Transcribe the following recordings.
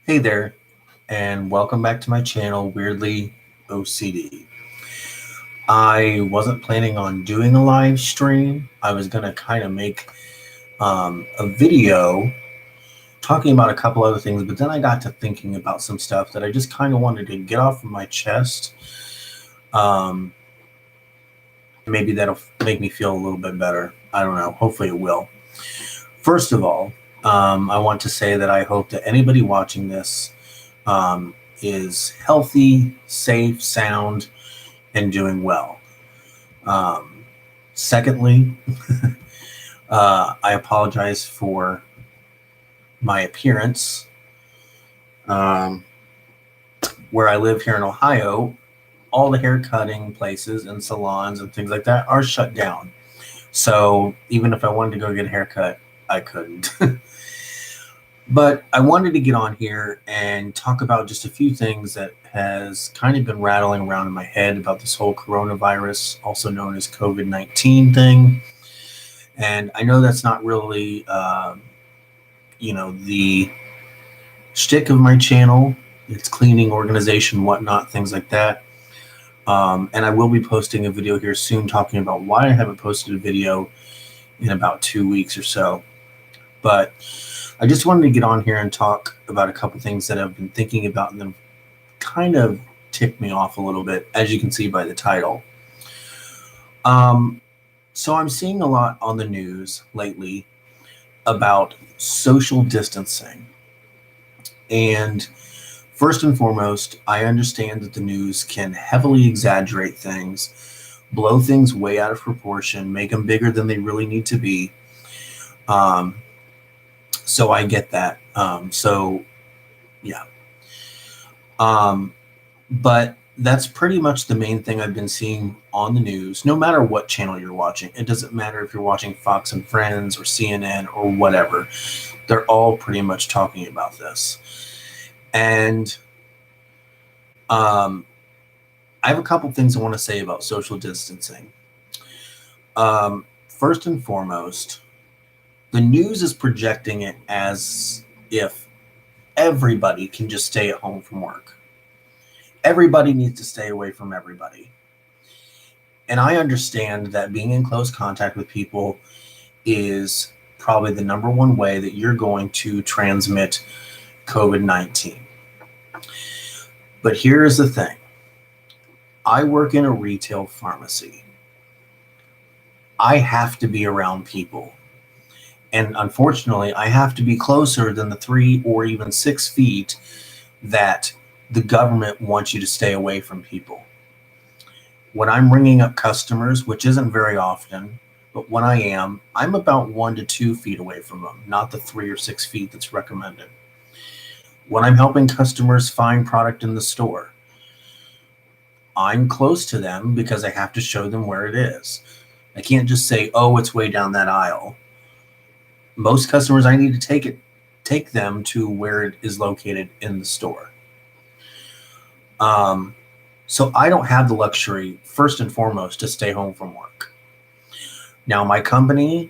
Hey there, and welcome back to my channel, Weirdly O.C.D. I wasn't planning on doing a live stream. I was going to kind of make a video talking about a couple other things, but then I got to thinking about some stuff that I just kind of wanted to get off of my chest. Maybe that'll make me feel a little bit better. I don't know. Hopefully it will. First of all, I want to say that I hope that anybody watching this is healthy, safe, sound, and doing well. Secondly, I apologize for my appearance. Where I live here in Ohio, all the hair cutting places and salons and things like that are shut down. So even if I wanted to go get a haircut, I couldn't. But I wanted to get on here and talk about just a few things that has kind of been rattling around in my head about this whole coronavirus, also known as COVID-19 thing. And I know that's not really, the shtick of my channel. It's cleaning, organization, whatnot, things like that. And I will be posting a video here soon talking about why I haven't posted a video in about 2 weeks or so. But I just wanted to get on here and talk about a couple things that I've been thinking about and then kind of ticked me off a little bit, as you can see by the title. So I'm seeing a lot on the news lately about social distancing. And first and foremost, I understand that the news can heavily exaggerate things, blow things way out of proportion, make them bigger than they really need to be. So I get that. But that's pretty much the main thing I've been seeing on the news, no matter what channel you're watching. It doesn't matter if you're watching Fox and Friends or CNN or whatever. They're all pretty much talking about this. And I have a couple things I want to say about social distancing. First and foremost, the news is projecting it as if everybody can just stay at home from work. Everybody needs to stay away from everybody. And I understand that being in close contact with people is probably the number one way that you're going to transmit COVID-19. But here's the thing. I work in a retail pharmacy. I have to be around people. And unfortunately, I have to be closer than the 3 or even 6 feet that the government wants you to stay away from people. When I'm ringing up customers, which isn't very often, but when I am, I'm about 1 to 2 feet away from them, not the 3 or 6 feet that's recommended. When I'm helping customers find product in the store, I'm close to them because I have to show them where it is. I can't just say, oh, it's way down that aisle. Most customers, I need to take them to where it is located in the store. So I don't have the luxury, first and foremost, to stay home from work. Now, my company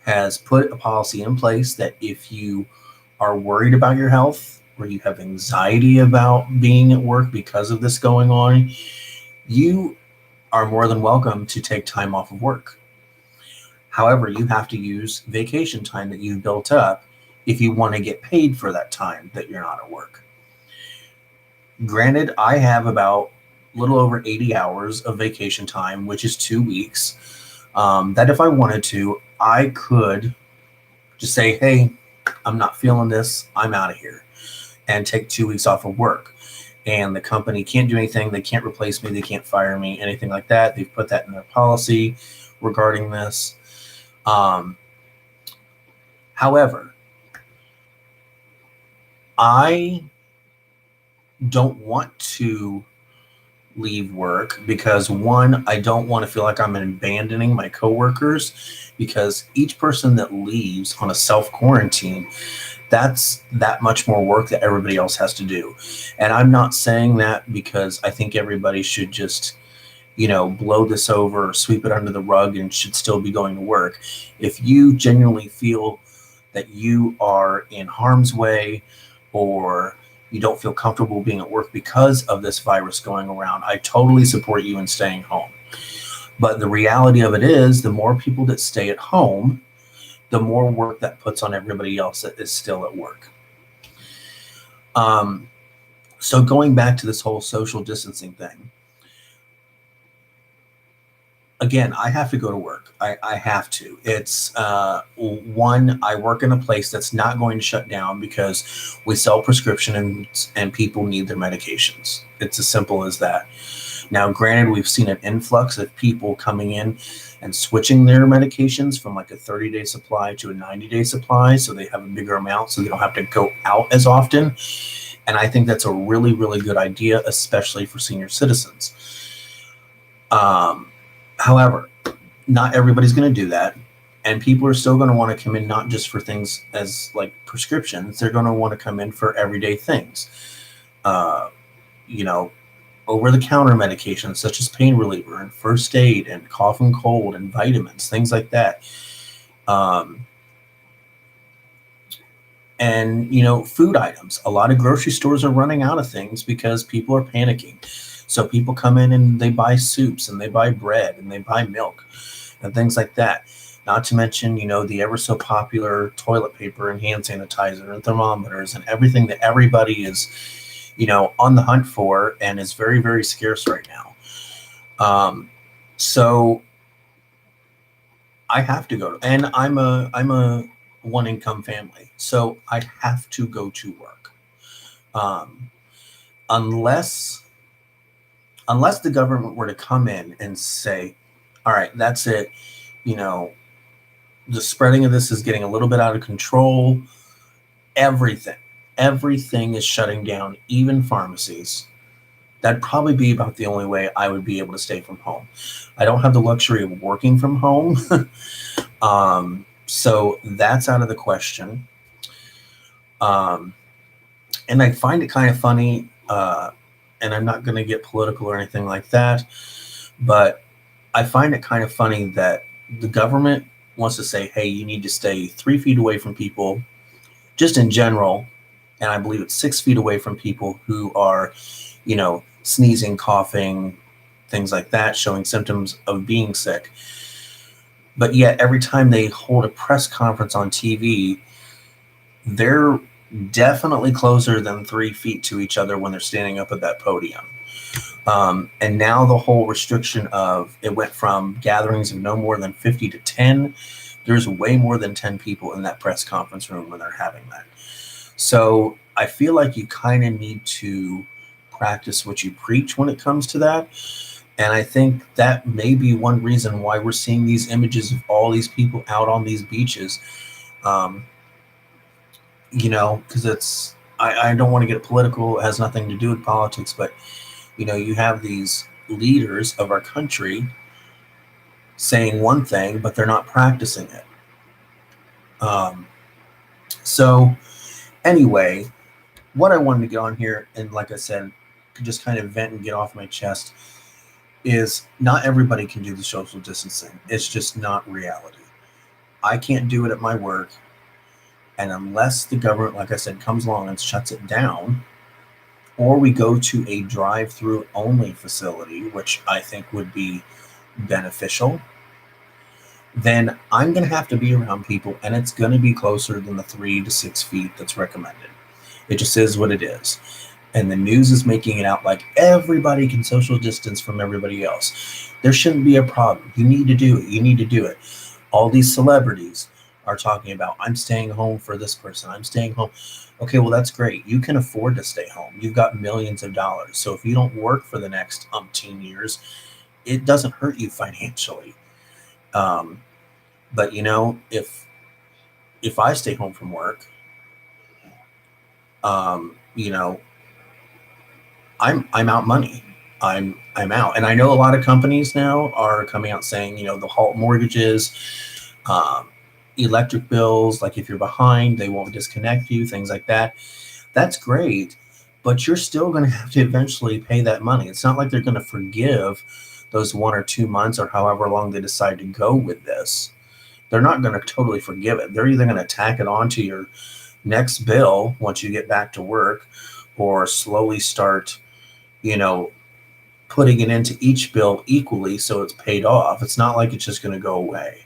has put a policy in place that if you are worried about your health or you have anxiety about being at work because of this going on, you are more than welcome to take time off of work. However, you have to use vacation time that you've built up if you want to get paid for that time that you're not at work. Granted, I have about a little over 80 hours of vacation time, which is 2 weeks, that if I wanted to, I could just say, hey, I'm not feeling this, I'm out of here, and take 2 weeks off of work. And the company can't do anything. They can't replace me. They can't fire me, anything like that. They've put that in their policy regarding this. However, I don't want to leave work because, one, I don't want to feel like I'm abandoning my coworkers, because each person that leaves on a self-quarantine, that's that much more work that everybody else has to do. And I'm not saying that because I think everybody should just, blow this over or sweep it under the rug and should still be going to work. If you genuinely feel that you are in harm's way, or you don't feel comfortable being at work because of this virus going around, I totally support you in staying home. But the reality of it is, the more people that stay at home, the more work that puts on everybody else that is still at work. So going back to this whole social distancing thing, again, I have to go to work. I have to. It's one, I work in a place that's not going to shut down because we sell prescriptions and people need their medications. It's as simple as that. Now, granted, we've seen an influx of people coming in and switching their medications from like a 30-day supply to a 90-day supply, so they have a bigger amount so they don't have to go out as often. And I think that's a really, really good idea, especially for senior citizens. However, not everybody's going to do that. And people are still going to want to come in not just for things as like prescriptions. They're going to want to come in for everyday things. You know, over-the-counter medications such as pain reliever and first aid and cough and cold and vitamins, things like that. And, you know, food items. A lot of grocery stores are running out of things because people are panicking. So people come in and they buy soups and they buy bread and they buy milk and things like that. Not to mention, you know, the ever so popular toilet paper and hand sanitizer and thermometers and everything that everybody is, you know, on the hunt for and is very, very scarce right now. So I have to go to, and I'm a one income family, so I have to go to work. Unless the government were to come in and say, all right, that's it, you know, the spreading of this is getting a little bit out of control. Everything is shutting down, even pharmacies. That'd probably be about the only way I would be able to stay from home. I don't have the luxury of working from home. So that's out of the question. And I find it kind of funny, and I'm not going to get political or anything like that, but I find it kind of funny that the government wants to say, hey, you need to stay 3 feet away from people, just in general. And I believe it's 6 feet away from people who are, you know, sneezing, coughing, things like that, showing symptoms of being sick. But yet every time they hold a press conference on TV, they're definitely closer than 3 feet to each other when they're standing up at that podium. And now the whole restriction of it went from gatherings of no more than 50 to 10. There's way more than 10 people in that press conference room when they're having that. So I feel like you kind of need to practice what you preach when it comes to that. And I think that may be one reason why we're seeing these images of all these people out on these beaches. You know, because I don't want to get political. It has nothing to do with politics, but, you know, you have these leaders of our country saying one thing, but they're not practicing it. So anyway, what I wanted to get on here, and like I said, just kind of vent and get off my chest, is not everybody can do the social distancing. It's just not reality. I can't do it at my work. And unless the government, like I said, comes along and shuts it down, or we go to a drive-through only facility, which I think would be beneficial, then I'm going to have to be around people, and it's going to be closer than the 3 to 6 feet that's recommended. It just is what it is. And the news is making it out like everybody can social distance from everybody else. There shouldn't be a problem. You need to do it. You need to do it. All these celebrities are talking about, I'm staying home for this person. I'm staying home. Okay, well, that's great. You can afford to stay home. You've got millions of dollars. So if you don't work for the next umpteen years, it doesn't hurt you financially. But, you know, if I stay home from work, you know, I'm out money. I'm out. And I know a lot of companies now are coming out saying, you know, they'll halt mortgages, electric bills, like if you're behind, they won't disconnect you, things like that. That's great, but you're still going to have to eventually pay that money. It's not like they're going to forgive those 1 or 2 months or however long they decide to go with this. They're not going to totally forgive it. They're either going to tack it on to your next bill once you get back to work, or slowly start, putting it into each bill equally so it's paid off. It's not like it's just going to go away.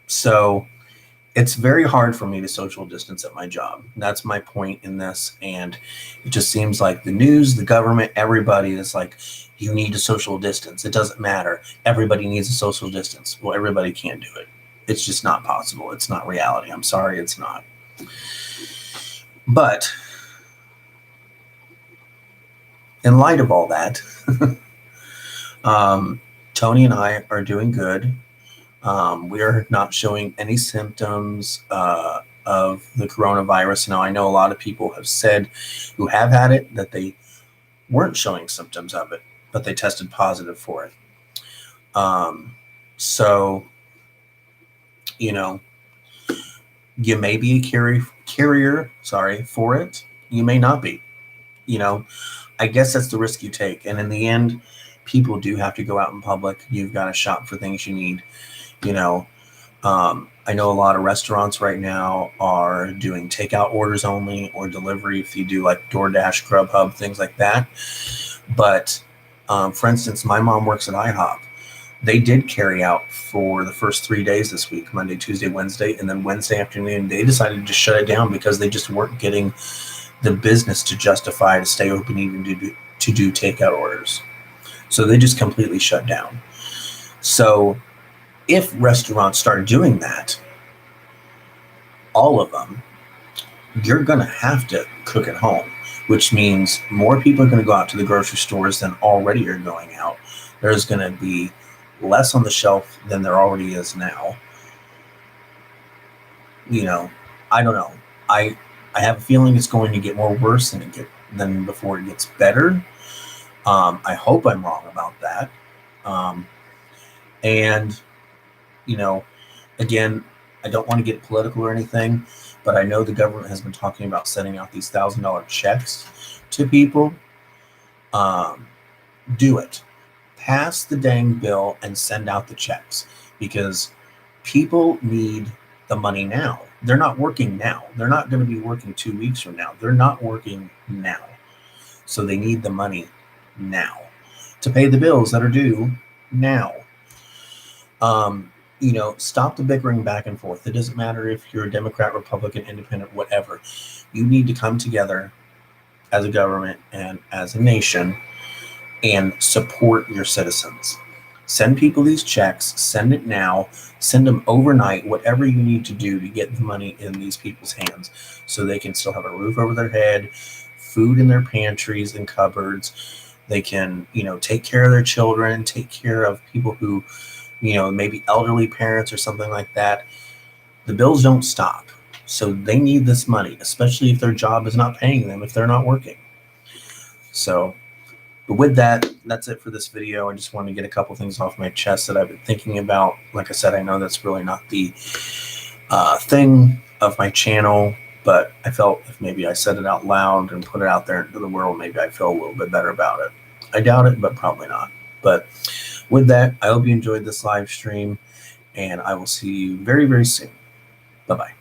So it's very hard for me to social distance at my job. That's my point in this. And it just seems like the news, the government, everybody is like, you need a social distance. It doesn't matter. Everybody needs a social distance. Well, everybody can't do it. It's just not possible. It's not reality. I'm sorry, it's not. But in light of all that, Tony and I are doing good. We are not showing any symptoms of the coronavirus. Now, I know a lot of people have said who have had it that they weren't showing symptoms of it, but they tested positive for it. So, you may be a carrier, for it. You may not be. I guess that's the risk you take. And in the end, people do have to go out in public. You've got to shop for things you need. I know a lot of restaurants right now are doing takeout orders only or delivery if you do like DoorDash, Grubhub, things like that. But for instance, my mom works at IHOP. They did carry out for the first 3 days this week, Monday, Tuesday, Wednesday, and then Wednesday afternoon, they decided to shut it down because they just weren't getting the business to justify to stay open even to do takeout orders. So they just completely shut down. So if restaurants start doing that, all of them, you're going to have to cook at home, which means more people are going to go out to the grocery stores than already are going out. There's going to be less on the shelf than there already is now. I don't know. I have a feeling it's going to get more worse than before it gets better. I hope I'm wrong about that. And again, I don't want to get political or anything, but I know the government has been talking about sending out these $1,000 checks to people. Do it. Pass the dang bill and send out the checks because people need the money now. They're not working now. They're not going to be working 2 weeks from now. They're not working now. So they need the money now to pay the bills that are due now. Stop the bickering back and forth. It doesn't matter if you're a Democrat, Republican, Independent, whatever. You need to come together as a government and as a nation and support your citizens. Send people these checks, send it now, send them overnight, whatever you need to do to get the money in these people's hands so they can still have a roof over their head, food in their pantries and cupboards. They can, take care of their children, take care of people who, maybe elderly parents or something like that. The bills don't stop. So they need this money, especially if their job is not paying them, if they're not working. So, but with that, that's it for this video. I just wanted to get a couple things off my chest that I've been thinking about. Like I said, I know that's really not the thing of my channel, but I felt if maybe I said it out loud and put it out there into the world, maybe I'd feel a little bit better about it. I doubt it, but probably not. But with that, I hope you enjoyed this live stream, and I will see you very, very soon. Bye-bye.